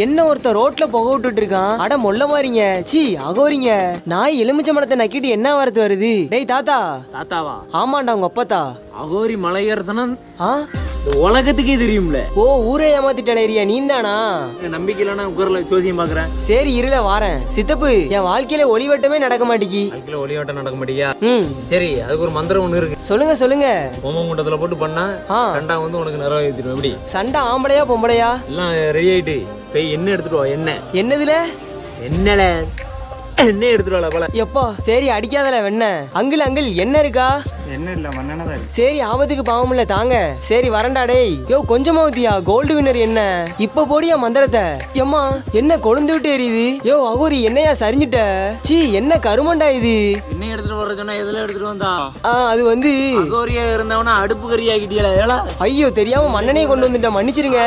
என்ன ஒருத்த ரோட்ல புகை விட்டுட்டு இருக்கான். அட மொல்ல மாறீங்க. சி அகோரிங்க. நாய் எலுமிச்சை மரத்தை நக்கிட்டு என்ன வரது வருது. டேய் தாத்தா. தாத்தாவா? ஆமாண்டா உங்க அப்பத்தா. அகோரி மலையேறதுனா உலகத்துக்கே தெரியும்ல. ஓ ஊரே ஏமாத்திட்டேரியா நீந்தானா? நம்பிக்கையிலான உங்கர்ல ஜோசியம் பாக்குறேன். சரி இருல வாரேன். சித்தப்பு என் வாழ்க்கையில ஒளிவட்டமே நடக்க மாட்டேங்கி. வாழ்க்கையில ஒளிவட்டம் நடக்க மாட்டியா? சரி அதுக்கு ஒரு மந்திரம் ஒண்ணு இருக்கு. சொல்லுங்க சொல்லுங்க. ஓமங்குண்டத்துல போட்டு பண்ணா சண்டா வந்து உனக்கு நிறைவேற்றிடும். எப்படி சண்டா? ஆம்பளையா பொம்பளையா? எல்லாம் ரெடி ஆயிட்டு போய் எண்ணெய் எடுத்துட்டு வா. எண்ணெய் என்னதுல? என்னல எண்ணெய் எடுத்துட்டு வாழ போல. எப்பா சரி அடிக்காதல வெண்ண. அங்கிள் அங்கிள் என்ன இருக்கா? என்ன இல்ல மண்ணெண்ணதான். சரி ஆபத்துக்கு பாவம் இல்ல தாங்க. சரி வரண்டா டேய். யோ கொஞ்சமா ஊத்தியா கோல்டு வின்னர் என்ன. இப்ப போடியா மந்திரத்தை. எம்மா என்ன கொழுந்து விட்டு எரியுது. யோ அகோரி என்னையா சரிஞ்சிட்ட. சீ என்ன கருமண்டா இது. எண்ணெய் எடுத்துட்டு வர சொன்னா எதுல எடுத்துட்டு வந்தா? அது வந்து அகோரியா இருந்தவனா அடுப்பு கறி ஆகிட்டியல. ஐயோ தெரியாம மண்ணெண்ணெய் கொண்டு வந்துட்டேன் மன்னிச்சிருங்க.